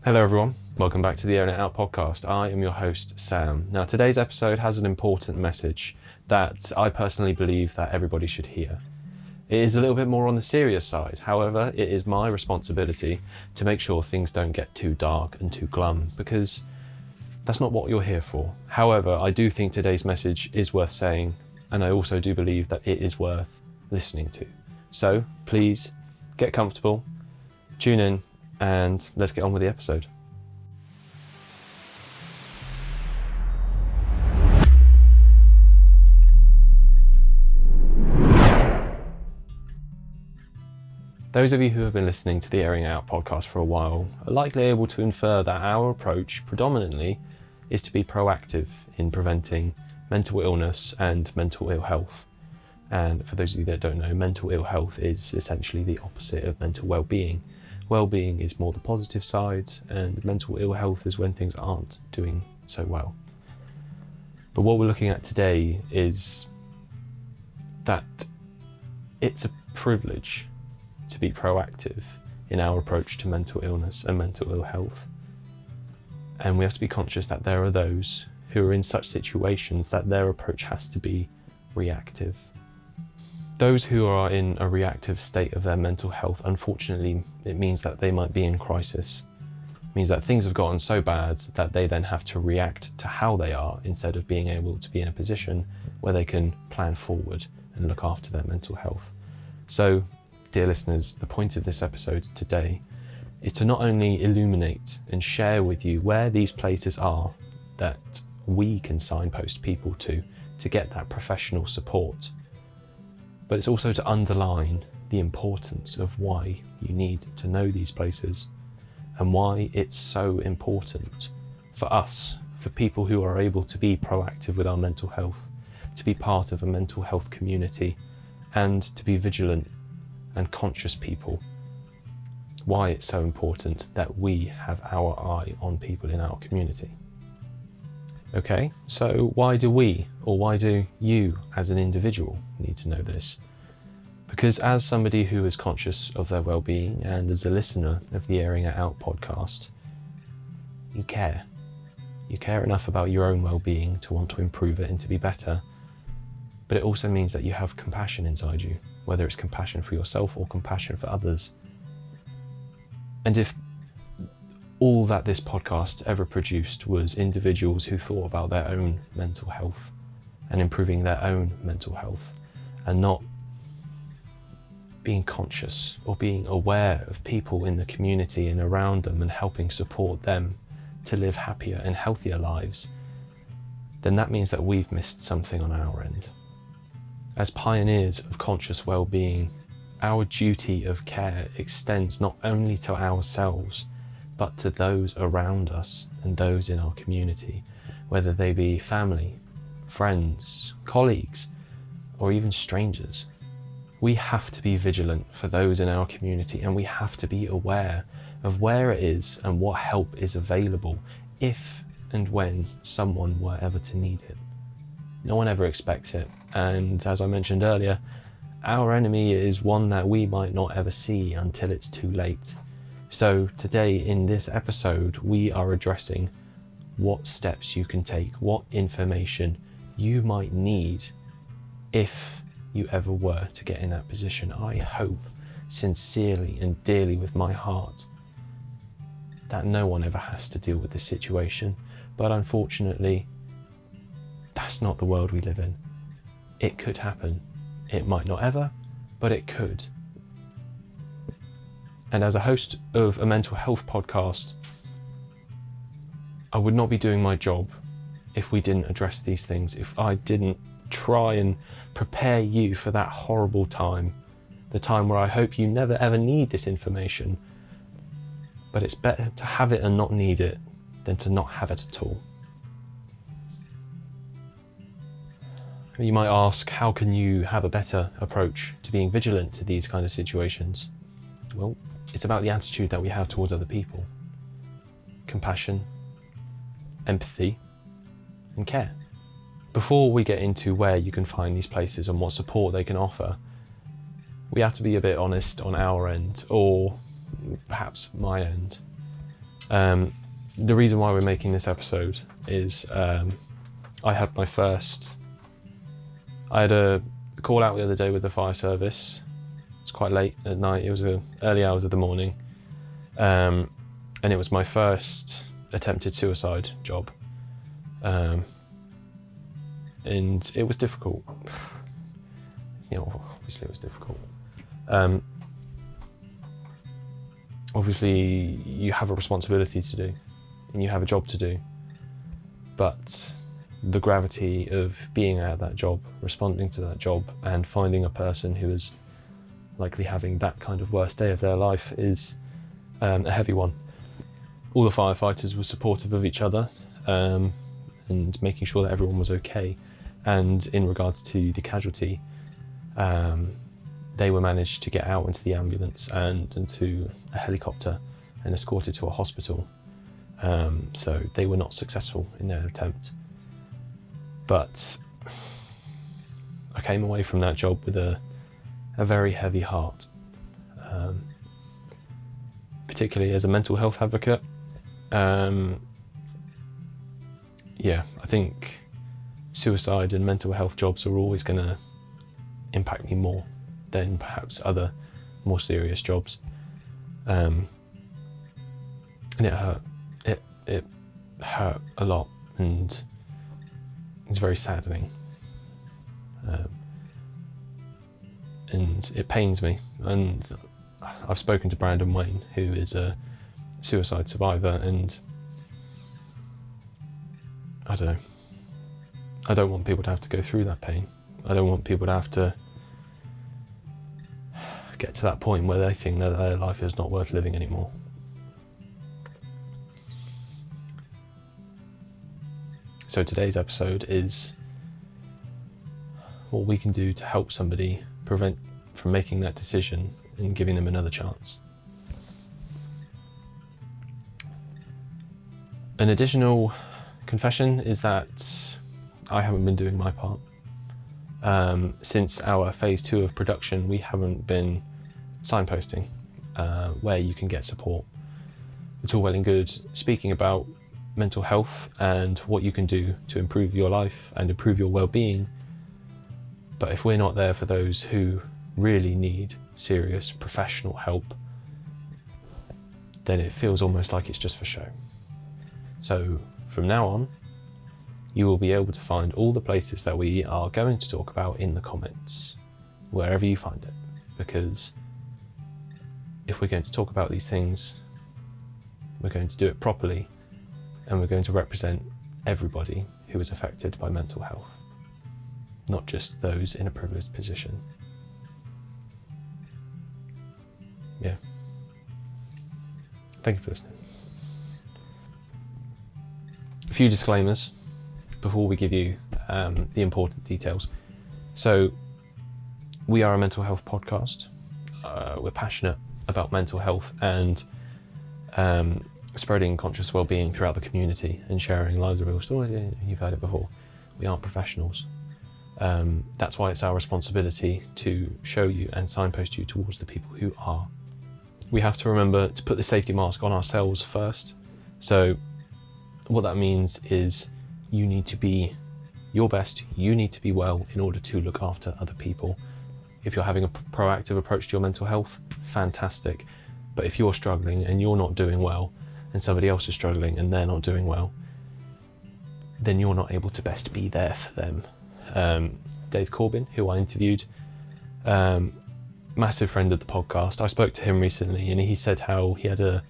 Hello everyone, welcome back to the Airing It Out podcast. I am your host, Sam. Now today's episode has an important message that I personally believe that everybody should hear. It is a little bit more on the serious side, however, it is my responsibility to make sure things don't get too dark and too glum, because that's not what you're here for. However, I do think today's message is worth saying, and I also do believe that it is worth listening to. So please get comfortable, tune in, and let's get on with the episode. Those of you who have been listening to the Airing It Out podcast for a while are likely able to infer that our approach predominantly is to be proactive in preventing mental illness and mental ill health. And for those of you that don't know, mental ill health is essentially the opposite of mental well-being. Well-being is more the positive side, and mental ill health is when things aren't doing so well. But what we're looking at today is that it's a privilege to be proactive in our approach to mental illness and mental ill health. And we have to be conscious that there are those who are in such situations that their approach has to be reactive. Those who are in a reactive state of their mental health, unfortunately, it means that they might be in crisis. It means that things have gotten so bad that they then have to react to how they are instead of being able to be in a position where they can plan forward and look after their mental health. So, dear listeners, the point of this episode today is to not only illuminate and share with you where these places are that we can signpost people to get that professional support, but it's also to underline the importance of why you need to know these places and why it's so important for us, for people who are able to be proactive with our mental health, to be part of a mental health community and to be vigilant and conscious people, why it's so important that we have our eye on people in our community. Okay, so why do we, or why do you as an individual need to know this? Because as somebody who is conscious of their well-being and as a listener of the Airing It Out podcast, you care. You care enough about your own well-being to want to improve it and to be better. But it also means that you have compassion inside you, whether it's compassion for yourself or compassion for others. And if all that this podcast ever produced was individuals who thought about their own mental health and improving their own mental health and not being conscious or being aware of people in the community and around them and helping support them to live happier and healthier lives, then that means that we've missed something on our end. As pioneers of conscious well-being, our duty of care extends not only to ourselves, but to those around us and those in our community, whether they be family, friends, colleagues, or even strangers. We have to be vigilant for those in our community, and we have to be aware of where it is and what help is available if and when someone were ever to need it. No one ever expects it, and as I mentioned earlier, our enemy is one that we might not ever see until it's too late. So today in this episode, we are addressing what steps you can take, what information you might need if you ever were to get in that position. I hope sincerely and dearly with my heart that no one ever has to deal with this situation, but unfortunately, that's not the world we live in. It could happen. It might not ever, but it could. And as a host of a mental health podcast, I would not be doing my job if we didn't address these things, if I didn't try and prepare you for that horrible time, the time where I hope you never ever need this information. But it's better to have it and not need it than to not have it at all. You might ask, how can you have a better approach to being vigilant to these kind of situations? Well, it's about the attitude that we have towards other people. Compassion, empathy, and care. Before we get into where you can find these places and what support they can offer, we have to be a bit honest on our end, or perhaps my end. The reason why we're making this episode is I had a call out the other day with the fire service. It's quite late at night, it was early hours of the morning, and it was my first attempted suicide job, and it was difficult. Obviously it was difficult. Obviously you have a responsibility to do and you have a job to do, but the gravity of being at that job, responding to that job, and finding a person who is likely having that kind of worst day of their life is a heavy one. All the firefighters were supportive of each other, and making sure that everyone was okay. And in regards to the casualty, they were managed to get out into the ambulance and into a helicopter and escorted to a hospital. So they were not successful in their attempt. But I came away from that job with a very heavy heart, particularly as a mental health advocate. I think suicide and mental health jobs are always going to impact me more than perhaps other more serious jobs. And it hurt. It hurt a lot, and it's very saddening. And it pains me. And I've spoken to Brandon Wayne, who is a suicide survivor, and I don't know. I don't want people to have to go through that pain. I don't want people to have to get to that point where they think that their life is not worth living anymore. So today's episode is what we can do to help somebody prevent from making that decision and giving them another chance. An additional confession is that I haven't been doing my part. Since our phase 2 of production, we haven't been signposting where you can get support. It's all well and good speaking about mental health and what you can do to improve your life and improve your well-being, but if we're not there for those who really need serious professional help, then it feels almost like it's just for show. So from now on, you will be able to find all the places that we are going to talk about in the comments, wherever you find it, because if we're going to talk about these things, we're going to do it properly, and we're going to represent everybody who is affected by mental health, not just those in a privileged position. Yeah. Thank you for listening. A few disclaimers before we give you the important details. So, we are a mental health podcast. We're passionate about mental health and spreading conscious well-being throughout the community and sharing lives of real stories. You've heard it before. We aren't professionals. That's why it's our responsibility to show you and signpost you towards the people who are. We have to remember to put the safety mask on ourselves first. So what that means is you need to be your best, you need to be well in order to look after other people. If you're having a proactive approach to your mental health, fantastic. But if you're struggling and you're not doing well, and somebody else is struggling and they're not doing well, then you're not able to best be there for them. Dave Corbin, who I interviewed, massive friend of the podcast, I spoke to him recently and he said how he had a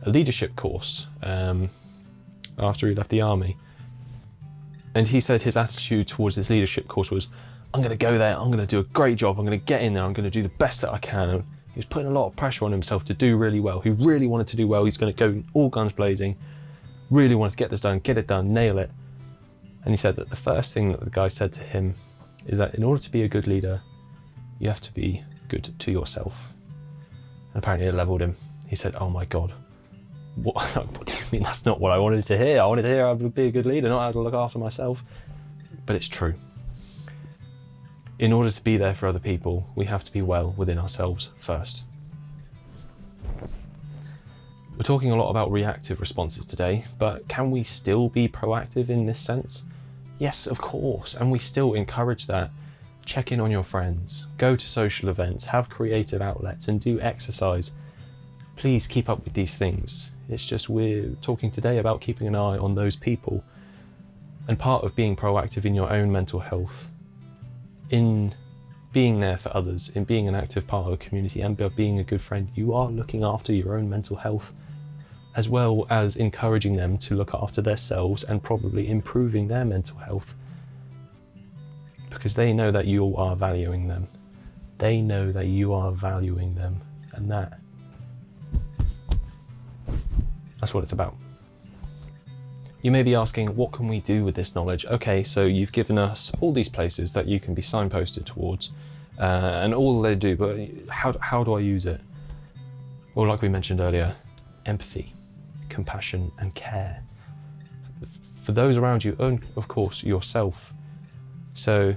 leadership course after he left the army. And he said his attitude towards this leadership course was, I'm going to go there, I'm going to do a great job, I'm going to get in there, I'm going to do the best that I can. And he was putting a lot of pressure on himself to do really well. He really wanted to do well. He's going to go all guns blazing, really wanted to get this done, get it done, nail it. And he said that the first thing that the guy said to him is that in order to be a good leader, you have to be good to yourself. And apparently it leveled him. He said, oh my God, what do you mean? That's not what I wanted to hear. I wanted to hear I would be a good leader, not how to look after myself. But it's true. In order to be there for other people, we have to be well within ourselves first. We're talking a lot about reactive responses today, but can we still be proactive in this sense? Yes, of course, and we still encourage that. Check in on your friends, go to social events, have creative outlets, and do exercise. Please keep up with these things. It's just we're talking today about keeping an eye on those people. And part of being proactive in your own mental health, in being there for others, in being an active part of a community, and by being a good friend, you are looking after your own mental health, as well as encouraging them to look after themselves and probably improving their mental health. Because they know that you are valuing them. They know that you are valuing them, and that's what it's about. You may be asking, what can we do with this knowledge? Okay, so you've given us all these places that you can be signposted towards, and all they do, but how do I use it? Well, like we mentioned earlier, empathy, compassion, and care. For those around you, and of course yourself. So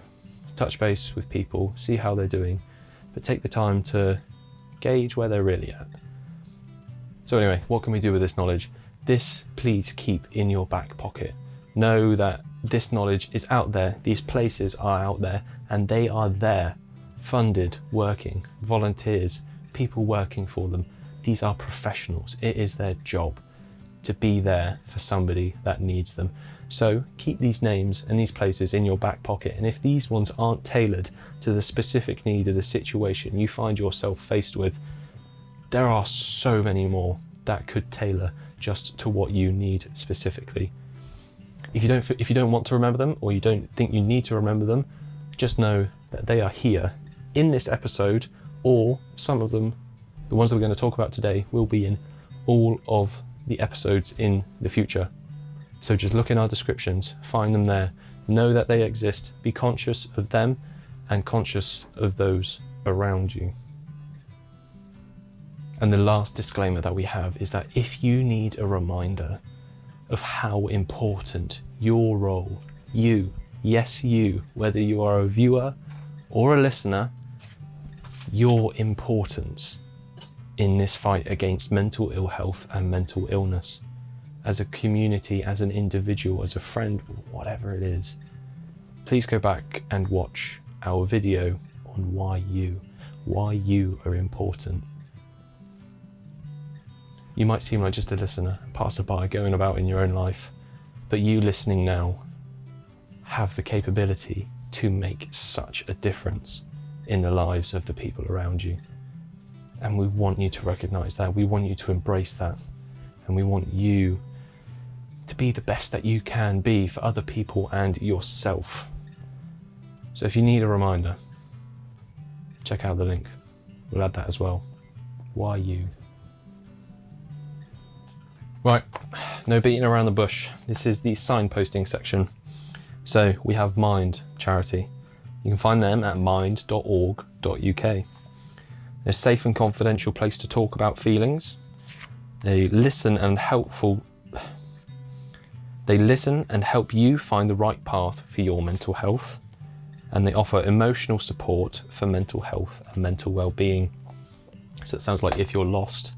touch base with people, see how they're doing, but take the time to gauge where they're really at. So anyway, what can we do with this knowledge? This, please keep in your back pocket. Know that this knowledge is out there, these places are out there, and they are there, funded, working, volunteers, people working for them. These are professionals. It is their job to be there for somebody that needs them. So keep these names and these places in your back pocket, and if these ones aren't tailored to the specific need of the situation you find yourself faced with, there are so many more that could tailor just to what you need specifically. If you don't want to remember them, or you don't think you need to remember them, just know that they are here in this episode, or some of them, the ones that we're going to talk about today, will be in all of the episodes in the future. So just look in our descriptions, find them there, know that they exist, be conscious of them and conscious of those around you. And the last disclaimer that we have is that if you need a reminder of how important your role, you, yes you, whether you are a viewer or a listener, your importance in this fight against mental ill health and mental illness, as a community, as an individual, as a friend, whatever it is, please go back and watch our video on why you are important. You might seem like just a listener, passerby going about in your own life, but you listening now have the capability to make such a difference in the lives of the people around you. And we want you to recognize that, we want you to embrace that, and we want you to be the best that you can be for other people and yourself. So if you need a reminder, check out the link. We'll add that as well. Why you? Right, no beating around the bush. This is the signposting section. So we have Mind charity. You can find them at mind.org.uk. They're a safe and confidential place to talk about feelings. They listen and help you find the right path for your mental health, and they offer emotional support for mental health and mental well-being. So it sounds like if you're lost,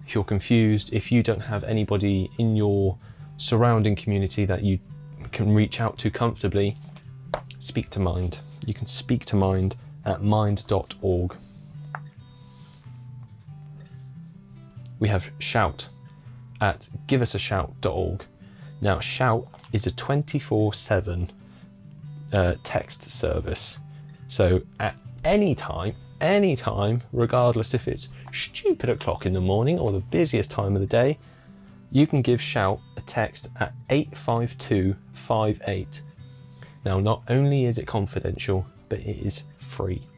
if you're confused, if you don't have anybody in your surrounding community that you can reach out to comfortably, speak to Mind. You can speak to Mind at mind.org. We have Shout at giveusashout.org. Now, Shout is a 24/7 text service. So at any time, regardless if it's stupid o'clock in the morning or the busiest time of the day, you can give Shout a text at 85258. Now, not only is it confidential, but it is free.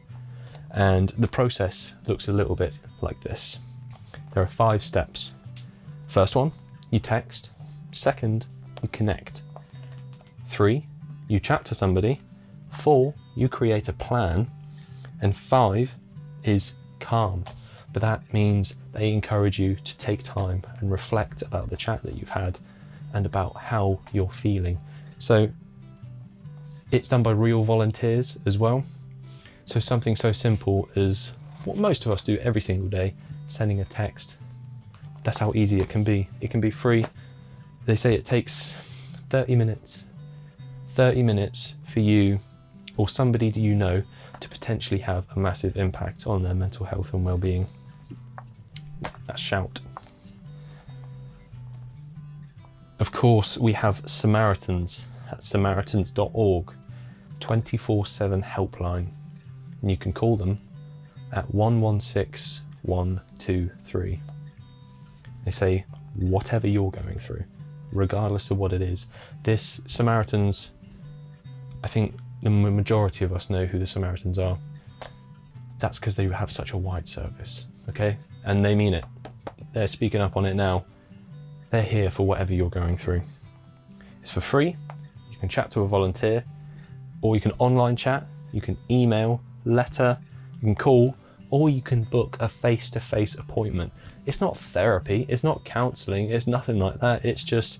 And the process looks a little bit like this. There are 5 steps. First one, you text. Second, you connect. 3, you chat to somebody. 4, you create a plan. And 5 is calm. But that means they encourage you to take time and reflect about the chat that you've had and about how you're feeling. So it's done by real volunteers as well. So something so simple as what most of us do every single day, sending a text, That's how easy it can be. It can be free. They say it takes 30 minutes. 30 minutes for you or somebody you know to potentially have a massive impact on their mental health and well-being. That's shout. Of course, we have Samaritans at samaritans.org, 24/7 helpline. And you can call them at 116 123. They say whatever you're going through, regardless of what it is. This Samaritans, I think the majority of us know who the Samaritans are. That's because they have such a wide service, okay? And they mean it. They're speaking up on it now. They're here for whatever you're going through. It's for free. You can chat to a volunteer, or you can online chat, you can email, letter, you can call, or you can book a face-to-face appointment. It's not therapy, it's not counselling, it's nothing like that. It's just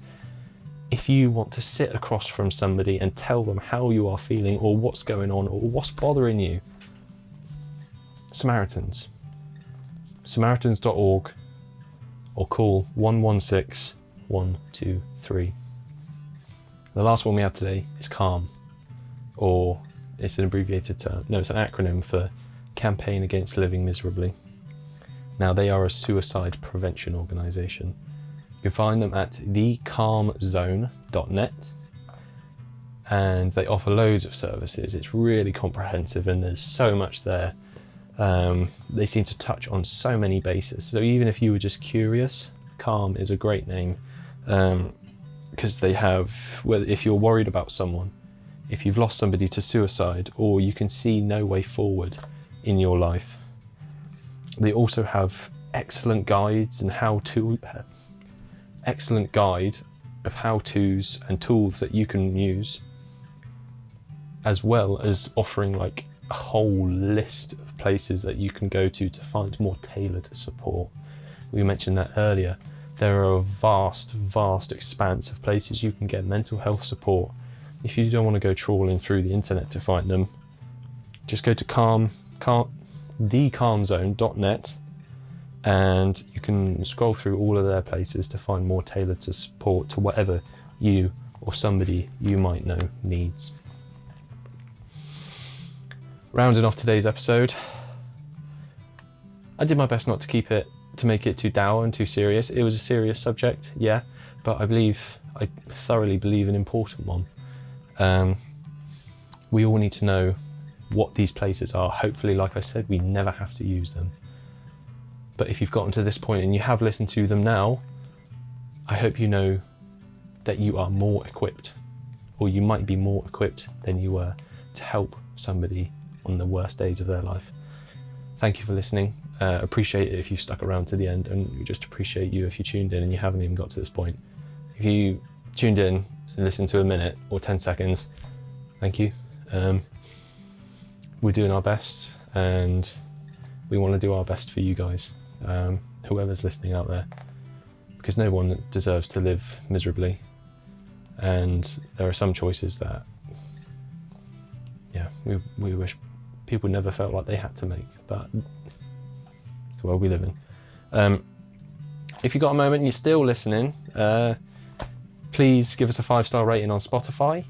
if you want to sit across from somebody and tell them how you are feeling or what's going on or what's bothering you. Samaritans. Samaritans.org or call 116 123. The last one we have today is CALM, or it's an abbreviated term. No, it's an acronym for Campaign Against Living Miserably. Now, they are a suicide prevention organisation. You can find them at thecalmzone.net, and they offer loads of services. It's really comprehensive and there's so much there. They seem to touch on so many bases. So even if you were just curious, CALM is a great name, because they have, whether if you're worried about someone, if you've lost somebody to suicide, or you can see no way forward in your life, they also have excellent guides and excellent guide of how-tos and tools that you can use, as well as offering like a whole list of places that you can go to find more tailored support. We mentioned that earlier. There are a vast expanse of places you can get mental health support. If you don't want to go trawling through the internet to find them, just go to thecalmzone.net, and you can scroll through all of their places to find more tailored support to whatever you or somebody you might know needs. Rounding off today's episode, I did my best not to make it too dour and too serious. It was a serious subject, yeah, but I thoroughly believe an important one. We all need to know what these places are. Hopefully, like I said, we never have to use them. But if you've gotten to this point and you have listened to them now, I hope you know that you are more equipped, or you might be more equipped than you were, to help somebody on the worst days of their life. Thank you for listening. Appreciate it if you've stuck around to the end, and we just appreciate you if you tuned in and you haven't even got to this point. If you tuned in and listened to a minute or 10 seconds, thank you. We're doing our best, and we want to do our best for you guys, whoever's listening out there, because no one deserves to live miserably, and there are some choices that, yeah, we wish people never felt like they had to make, but it's the world we live in. If you've got a moment and you're still listening, please give us a 5-star rating on Spotify,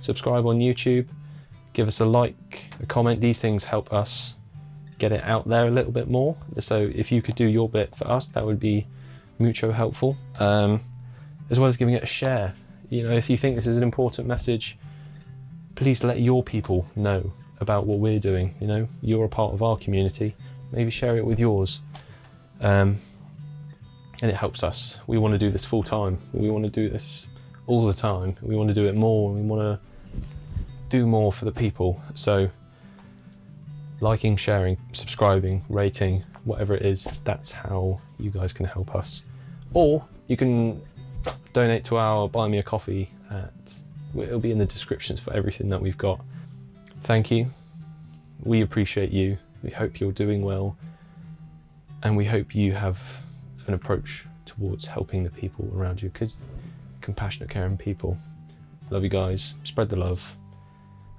subscribe on YouTube, give us a like, a comment. These things help us get it out there a little bit more. So if you could do your bit for us, that would be mucho helpful. As well as giving it a share. You know, if you think this is an important message, please let your people know about what we're doing. You know, you're a part of our community. Maybe share it with yours. And it helps us. We want to do this full time. We want to do this all the time. We want to do it more. We want to do more for the people. So liking, sharing, subscribing, rating, whatever it is, that's how you guys can help us. Or you can donate to our Buy Me a Coffee it'll be in the descriptions for everything that we've got. Thank you. We appreciate you. We hope you're doing well, and we hope you have an approach towards helping the people around you, because compassionate, caring people. Love you guys. Spread the love,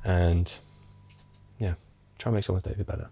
and yeah, try and make someone's day a bit better.